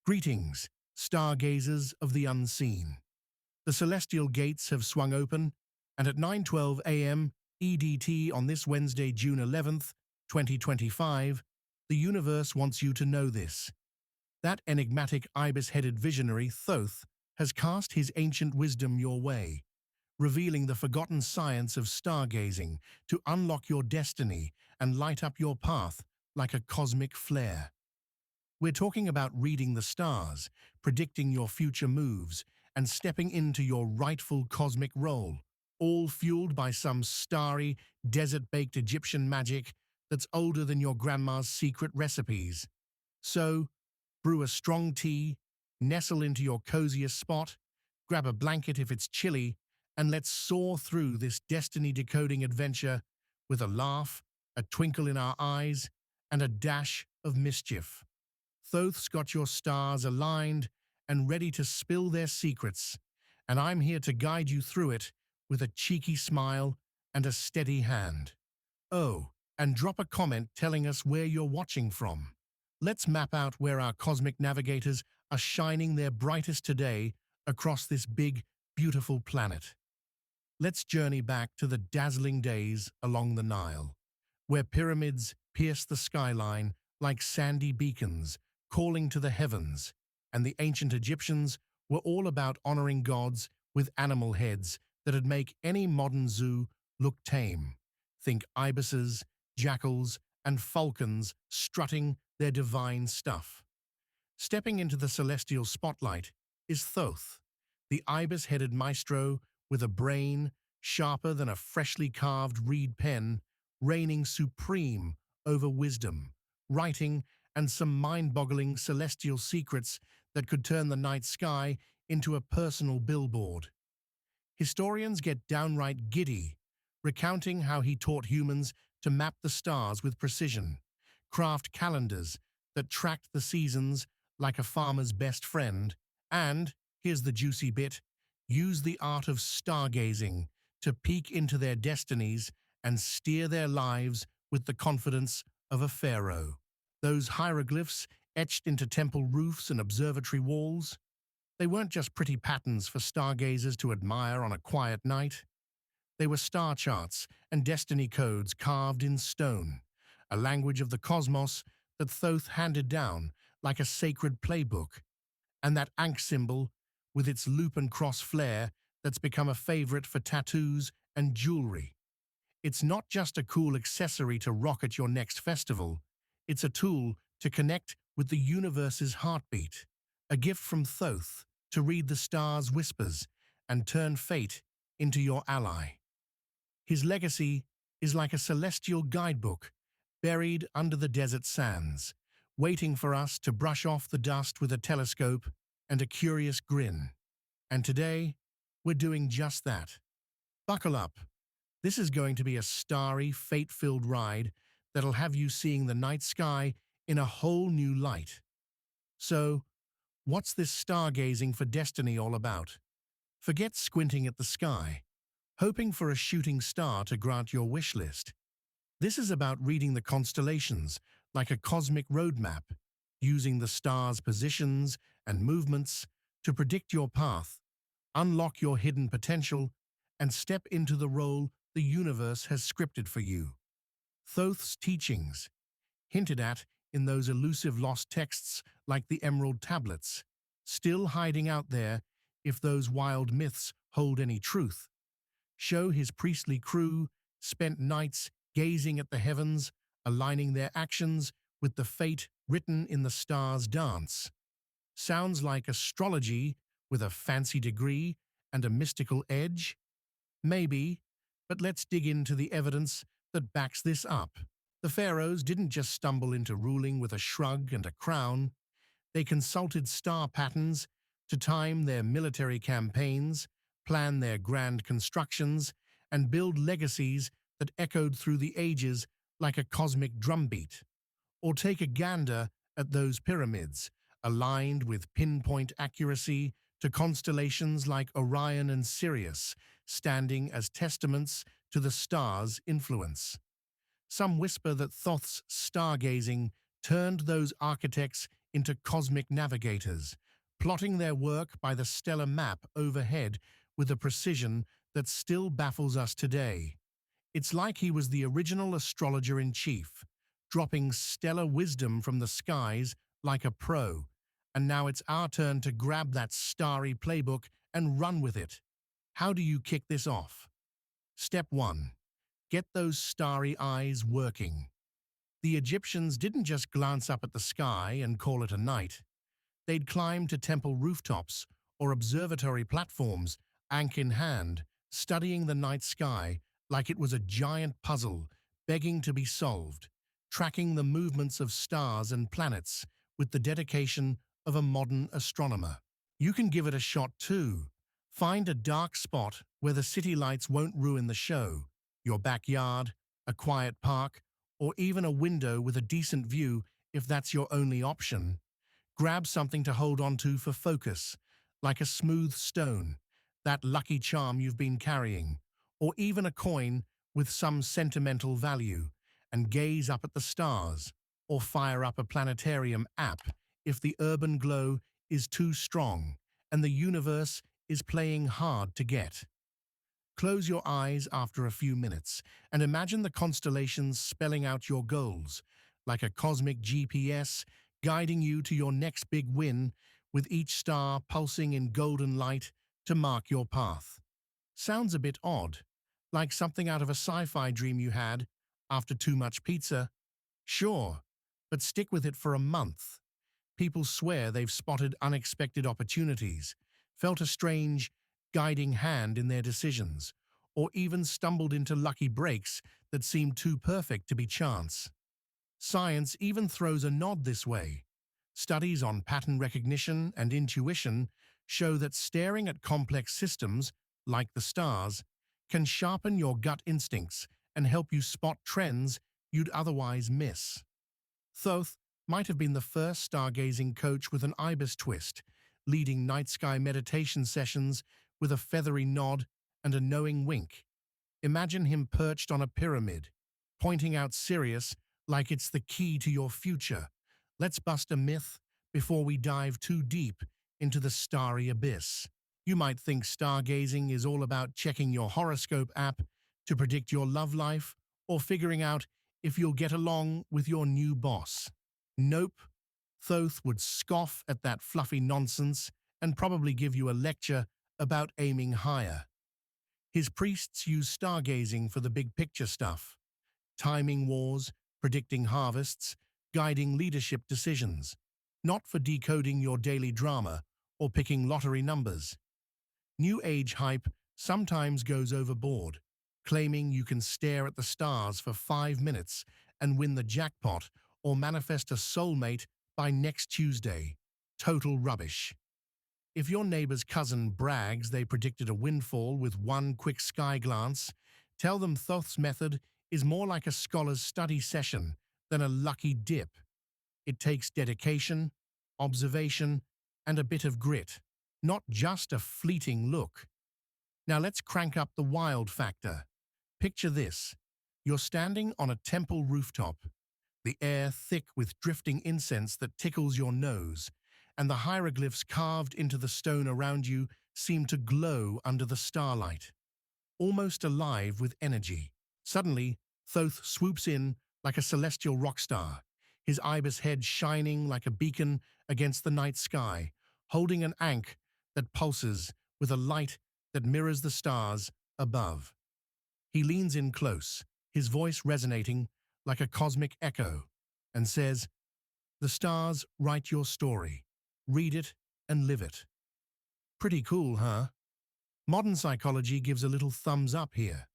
Greetings, stargazers of the unseen. The celestial gates have swung open, and at 9:12 a.m. EDT on this Wednesday, June 11th, 2025, the universe wants you to know this. That enigmatic ibis-headed visionary, Thoth, has cast his ancient wisdom your way, revealing the forgotten science of stargazing to unlock your destiny and light up your path like a cosmic flare. We're talking about reading the stars, predicting your future moves, and stepping into your rightful cosmic role, all fueled by some starry, desert-baked Egyptian magic that's older than your grandma's secret recipes. So, brew a strong tea, nestle into your coziest spot, grab a blanket if it's chilly, and let's soar through this destiny-decoding adventure with a laugh, a twinkle in our eyes, and a dash of mischief. Thoth's got your stars aligned and ready to spill their secrets, and I'm here to guide you through it with a cheeky smile and a steady hand. Oh, and drop a comment telling us where you're watching from. Let's map out where our cosmic navigators are shining their brightest today across this big, beautiful planet. Let's journey back to the dazzling days along the Nile, where pyramids pierced the skyline like sandy beacons, calling to the heavens, and the ancient Egyptians were all about honoring gods with animal heads that'd make any modern zoo look tame. Think ibises, jackals, and falcons strutting their divine stuff. Stepping into the celestial spotlight is Thoth, the ibis-headed maestro with a brain sharper than a freshly carved reed pen, reigning supreme over wisdom, writing, and some mind-boggling celestial secrets that could turn the night sky into a personal billboard. Historians get downright giddy, recounting how he taught humans to map the stars with precision, craft calendars that tracked the seasons like a farmer's best friend, and, here's the juicy bit, use the art of stargazing to peek into their destinies and steer their lives with the confidence of a pharaoh. Those hieroglyphs etched into temple roofs and observatory walls, they weren't just pretty patterns for stargazers to admire on a quiet night. They were star charts and destiny codes carved in stone, a language of the cosmos that Thoth handed down like a sacred playbook, and that ankh symbol with its loop and cross flare that's become a favorite for tattoos and jewelry. It's not just a cool accessory to rock at your next festival, it's a tool to connect with the universe's heartbeat, a gift from Thoth to read the stars' whispers and turn fate into your ally. His legacy is like a celestial guidebook buried under the desert sands, waiting for us to brush off the dust with a telescope and a curious grin. And today, we're doing just that. Buckle up. This is going to be a starry, fate-filled ride that'll have you seeing the night sky in a whole new light. So, what's this stargazing for destiny all about? Forget squinting at the sky, hoping for a shooting star to grant your wish list. This is about reading the constellations like a cosmic roadmap, using the stars' positions and movements to predict your path, unlock your hidden potential, and step into the role the universe has scripted for you. Thoth's teachings, hinted at in those elusive lost texts like the Emerald Tablets, still hiding out there if those wild myths hold any truth, show his priestly crew spent nights gazing at the heavens, aligning their actions with the fate written in the stars' dance. Sounds like astrology with a fancy degree and a mystical edge? Maybe, but let's dig into the evidence that backs this up. The pharaohs didn't just stumble into ruling with a shrug and a crown. They consulted star patterns to time their military campaigns, plan their grand constructions, and build legacies that echoed through the ages like a cosmic drumbeat. Or take a gander at those pyramids, aligned with pinpoint accuracy to constellations like Orion and Sirius, standing as testaments to the stars' influence. Some whisper that Thoth's stargazing turned those architects into cosmic navigators, plotting their work by the stellar map overhead with a precision that still baffles us today. It's like he was the original astrologer-in-chief, dropping stellar wisdom from the skies like a pro, and now it's our turn to grab that starry playbook and run with it. How do you kick this off? Step 1. Get those starry eyes working. The Egyptians didn't just glance up at the sky and call it a night. They'd climb to temple rooftops or observatory platforms, ankh in hand, studying the night sky like it was a giant puzzle begging to be solved, tracking the movements of stars and planets with the dedication of a modern astronomer. You can give it a shot too. Find a dark spot where the city lights won't ruin the show, your backyard, a quiet park, or even a window with a decent view if that's your only option. Grab something to hold onto for focus, like a smooth stone, that lucky charm you've been carrying, or even a coin with some sentimental value, and gaze up at the stars, or fire up a planetarium app if the urban glow is too strong and the universe is playing hard to get. Close your eyes after a few minutes and imagine the constellations spelling out your goals, like a cosmic GPS guiding you to your next big win, with each star pulsing in golden light to mark your path. Sounds a bit odd, like something out of a sci-fi dream you had after too much pizza? Sure, but stick with it for a month. People swear they've spotted unexpected opportunities, felt a strange, guiding hand in their decisions, or even stumbled into lucky breaks that seemed too perfect to be chance. Science even throws a nod this way. Studies on pattern recognition and intuition show that staring at complex systems, like the stars, can sharpen your gut instincts and help you spot trends you'd otherwise miss. Thoth might have been the first stargazing coach with an ibis twist, leading night sky meditation sessions with a feathery nod and a knowing wink. Imagine him perched on a pyramid, pointing out Sirius like it's the key to your future. Let's bust a myth before we dive too deep into the starry abyss. You might think stargazing is all about checking your horoscope app to predict your love life or figuring out if you'll get along with your new boss. Nope. Thoth would scoff at that fluffy nonsense and probably give you a lecture about aiming higher. His priests use stargazing for the big picture stuff, timing wars, predicting harvests, guiding leadership decisions, not for decoding your daily drama or picking lottery numbers. New Age hype sometimes goes overboard, claiming you can stare at the stars for 5 minutes and win the jackpot or manifest a soulmate by next Tuesday. Total rubbish. If your neighbor's cousin brags they predicted a windfall with one quick sky glance, tell them Thoth's method is more like a scholar's study session than a lucky dip. It takes dedication, observation, and a bit of grit, not just a fleeting look. Now let's crank up the wild factor. Picture this. You're standing on a temple rooftop, the air thick with drifting incense that tickles your nose, and the hieroglyphs carved into the stone around you seem to glow under the starlight, almost alive with energy. Suddenly, Thoth swoops in like a celestial rock star, his ibis head shining like a beacon against the night sky, holding an ankh that pulses with a light that mirrors the stars above. He leans in close, his voice resonating like a cosmic echo, and says, "The stars write your story. Read it and live it." Pretty cool, huh? Modern psychology gives a little thumbs up here.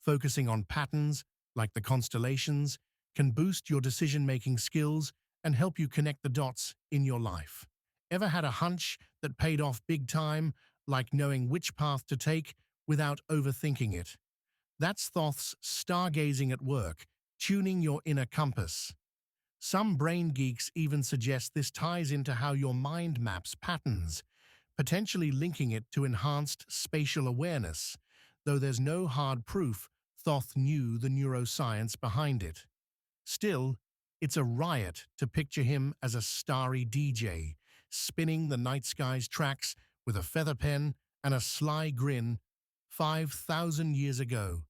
Focusing on patterns, like the constellations, can boost your decision-making skills and help you connect the dots in your life. Ever had a hunch that paid off big time, like knowing which path to take without overthinking it? That's Thoth's stargazing at work, tuning your inner compass. Some brain geeks even suggest this ties into how your mind maps patterns, potentially linking it to enhanced spatial awareness, though there's no hard proof Thoth knew the neuroscience behind it. Still, It's a riot to picture him as a starry DJ, spinning the night sky's tracks with a feather pen and a sly grin 5,000 years ago.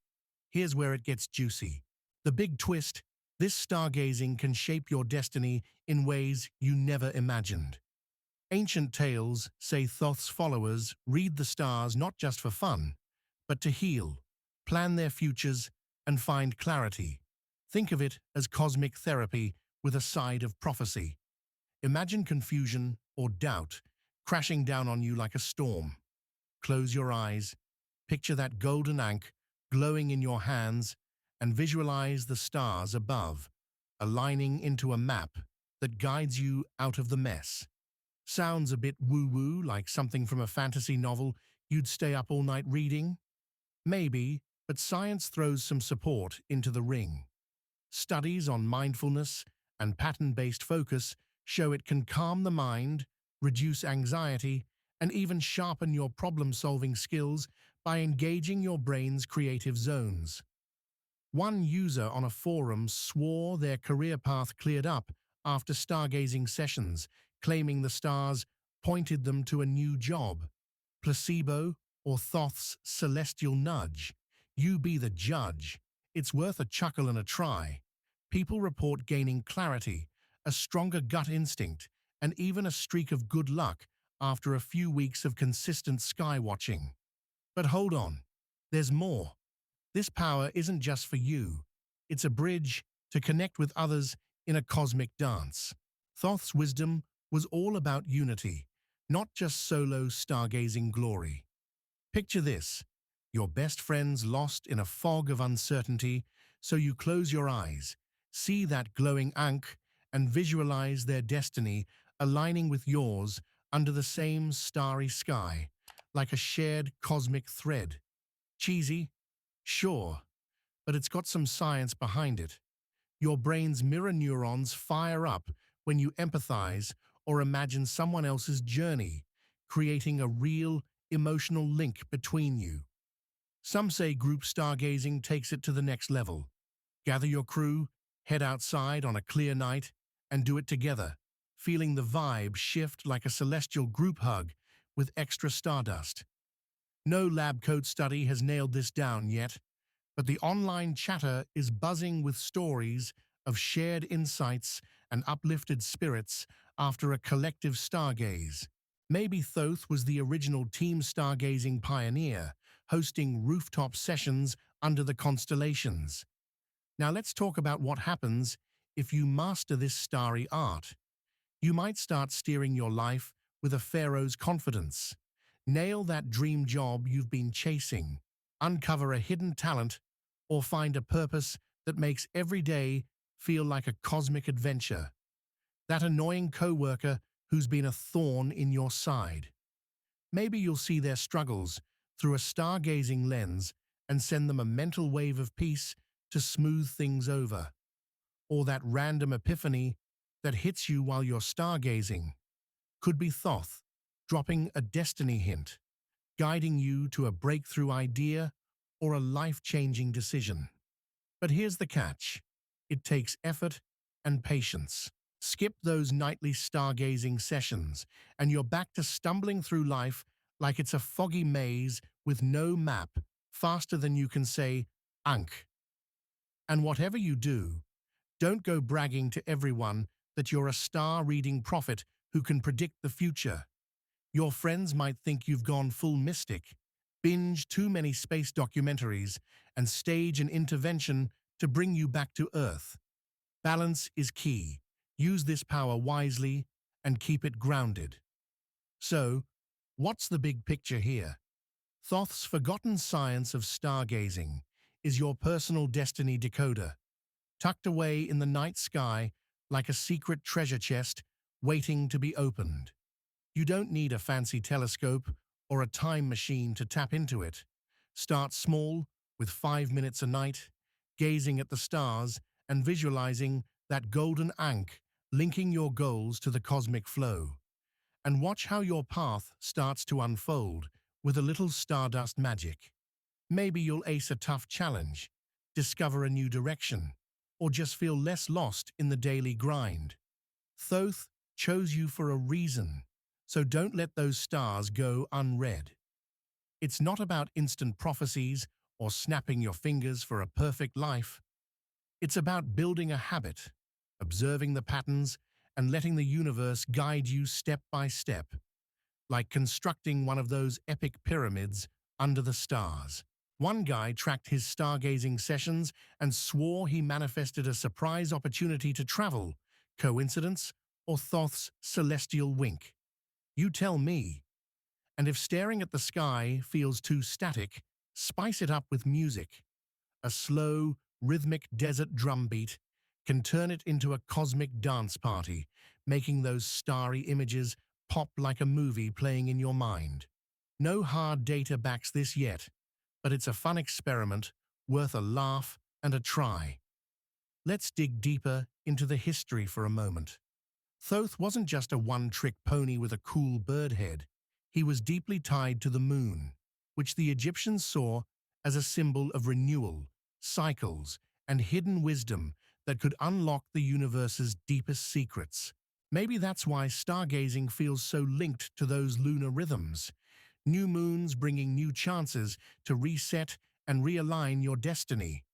Here's where it gets juicy. The big twist: this stargazing can shape your destiny in ways you never imagined. Ancient tales say Thoth's followers read the stars not just for fun, but to heal, plan their futures, and find clarity. Think of it as cosmic therapy with a side of prophecy. Imagine confusion or doubt crashing down on you like a storm. Close your eyes, picture that golden ankh glowing in your hands, and visualize the stars above, aligning into a map that guides you out of the mess. Sounds a bit woo-woo, like something from a fantasy novel you'd stay up all night reading? Maybe, but science throws some support into the ring. Studies on mindfulness and pattern-based focus show it can calm the mind, reduce anxiety, and even sharpen your problem-solving skills by engaging your brain's creative zones. One user on a forum swore their career path cleared up after stargazing sessions, claiming the stars pointed them to a new job. Placebo, or Thoth's celestial nudge. You be the judge. It's worth a chuckle and a try. People report gaining clarity, a stronger gut instinct, and even a streak of good luck after a few weeks of consistent sky watching. But hold on, there's more. This power isn't just for you. It's a bridge to connect with others in a cosmic dance. Thoth's wisdom was all about unity, not just solo stargazing glory. Picture this: your best friends lost in a fog of uncertainty, so you close your eyes, see that glowing ankh, and visualize their destiny aligning with yours under the same starry sky, like a shared cosmic thread. Cheesy? Sure, but it's got some science behind it. Your brain's mirror neurons fire up when you empathize or imagine someone else's journey, creating a real emotional link between you. Some say group stargazing takes it to the next level. Gather your crew, head outside on a clear night, and do it together, feeling the vibe shift like a celestial group hug with extra stardust. No lab coat study has nailed this down yet, but the online chatter is buzzing with stories of shared insights and uplifted spirits after a collective stargaze. Maybe Thoth was the original team stargazing pioneer, hosting rooftop sessions under the constellations. Now let's talk about what happens if you master this starry art. You might start steering your life with a pharaoh's confidence. Nail that dream job you've been chasing, uncover a hidden talent, or find a purpose that makes every day feel like a cosmic adventure. That annoying coworker who's been a thorn in your side. Maybe you'll see their struggles through a stargazing lens and send them a mental wave of peace to smooth things over. Or that random epiphany that hits you while you're stargazing. Could be Thoth, dropping a destiny hint, guiding you to a breakthrough idea or a life-changing decision. But here's the catch: it takes effort and patience. Skip those nightly stargazing sessions, and you're back to stumbling through life like it's a foggy maze with no map, faster than you can say, "Ankh." And whatever you do, don't go bragging to everyone that you're a star-reading prophet who can predict the future. Your friends might think you've gone full mystic, binge too many space documentaries, and stage an intervention to bring you back to Earth. Balance is key. Use this power wisely and keep it grounded. So, what's the big picture here? Thoth's forgotten science of stargazing is your personal destiny decoder, tucked away in the night sky like a secret treasure chest waiting to be opened. You don't need a fancy telescope or a time machine to tap into it. Start small, with 5 minutes a night, gazing at the stars and visualizing that golden ankh linking your goals to the cosmic flow. And watch how your path starts to unfold with a little stardust magic. Maybe you'll ace a tough challenge, discover a new direction, or just feel less lost in the daily grind. Thoth chose you for a reason, so don't let those stars go unread. It's not about instant prophecies or snapping your fingers for a perfect life. It's about building a habit, observing the patterns, and letting the universe guide you step by step, like constructing one of those epic pyramids under the stars. One guy tracked his stargazing sessions and swore he manifested a surprise opportunity to travel. Coincidence or Thoth's celestial wink? You tell me. And if staring at the sky feels too static, spice it up with music. A slow, rhythmic desert drumbeat can turn it into a cosmic dance party, making those starry images pop like a movie playing in your mind. No hard data backs this yet, but it's a fun experiment worth a laugh and a try. Let's dig deeper into the history for a moment. Thoth wasn't just a one-trick pony with a cool bird head. He was deeply tied to the moon, which the Egyptians saw as a symbol of renewal, cycles, and hidden wisdom that could unlock the universe's deepest secrets. Maybe that's why stargazing feels so linked to those lunar rhythms. New moons bringing new chances to reset and realign your destiny.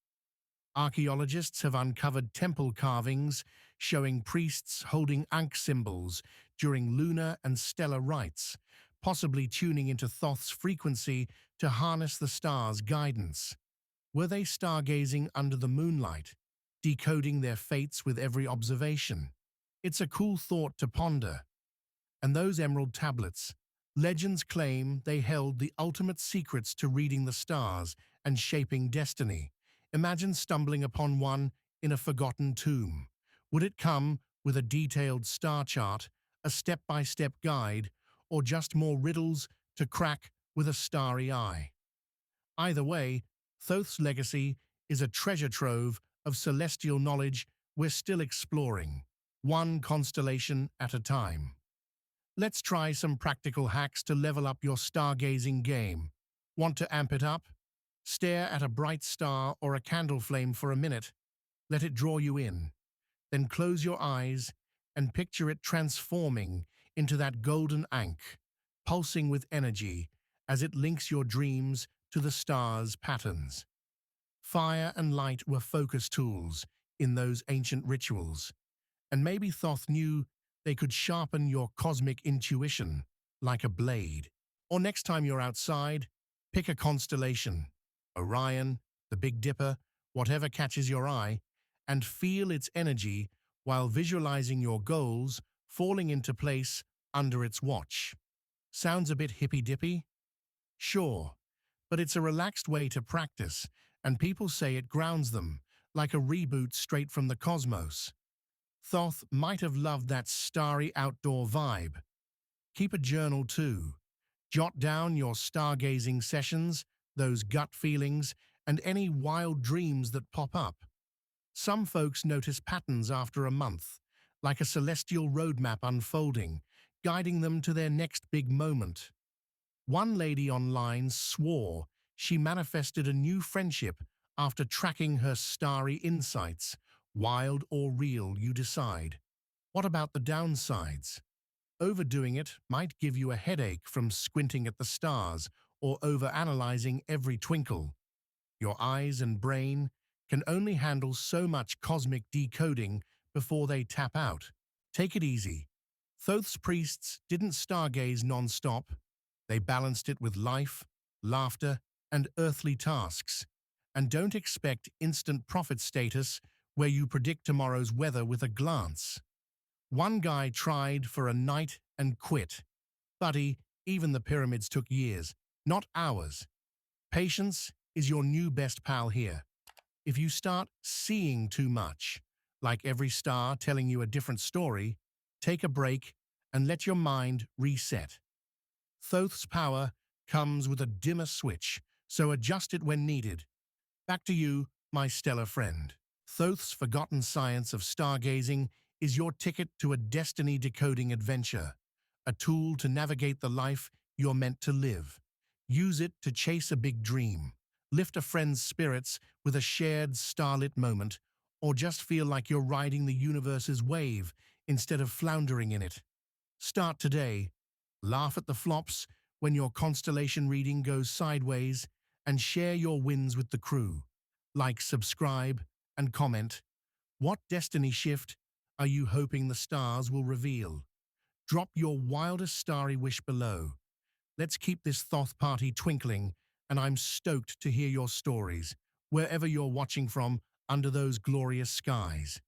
Archaeologists have uncovered temple carvings showing priests holding Ankh symbols during lunar and stellar rites, possibly tuning into Thoth's frequency to harness the stars' guidance. Were they stargazing under the moonlight, decoding their fates with every observation? It's a cool thought to ponder. And those emerald tablets, legends claim they held the ultimate secrets to reading the stars and shaping destiny. Imagine stumbling upon one in a forgotten tomb. Would it come with a detailed star chart, a step-by-step guide, or just more riddles to crack with a starry eye? Either way, Thoth's legacy is a treasure trove of celestial knowledge we're still exploring, one constellation at a time. Let's try some practical hacks to level up your stargazing game. Want to amp it up? Stare at a bright star or a candle flame for a minute. Let it draw you in. Then close your eyes and picture it transforming into that golden ankh, pulsing with energy as it links your dreams to the stars' patterns. Fire and light were focus tools in those ancient rituals, and maybe Thoth knew they could sharpen your cosmic intuition like a blade. Or next time you're outside, pick a constellation, Orion, the Big Dipper, whatever catches your eye, and feel its energy while visualizing your goals falling into place under its watch. Sounds a bit hippy-dippy? Sure, but it's a relaxed way to practice, and people say it grounds them, like a reboot straight from the cosmos. Thoth might have loved that starry outdoor vibe. Keep a journal too. Jot down your stargazing sessions, those gut feelings, and any wild dreams that pop up. Some folks notice patterns after a month, like a celestial roadmap unfolding, guiding them to their next big moment. One lady online swore she manifested a new friendship after tracking her starry insights. Wild or real, you decide. What about the downsides? Overdoing it might give you a headache from squinting at the stars or overanalyzing every twinkle. Your eyes and brain can only handle so much cosmic decoding before they tap out. Take it easy. Thoth's priests didn't stargaze non-stop. They balanced it with life, laughter, and earthly tasks. And don't expect instant prophet status where you predict tomorrow's weather with a glance. One guy tried for a night and quit. Buddy, even the pyramids took years, not hours. Patience is your new best pal here. If you start seeing too much, like every star telling you a different story, take a break and let your mind reset. Thoth's power comes with a dimmer switch, so adjust it when needed. Back to you, my stellar friend. Thoth's forgotten science of stargazing is your ticket to a destiny-decoding adventure, a tool to navigate the life you're meant to live. Use it to chase a big dream, lift a friend's spirits with a shared starlit moment, or just feel like you're riding the universe's wave instead of floundering in it. Start today. Laugh at the flops when your constellation reading goes sideways, and share your wins with the crew. Like, subscribe, and comment. What destiny shift are you hoping the stars will reveal? Drop your wildest starry wish below. Let's keep this Thoth party twinkling, and I'm stoked to hear your stories, wherever you're watching from under those glorious skies.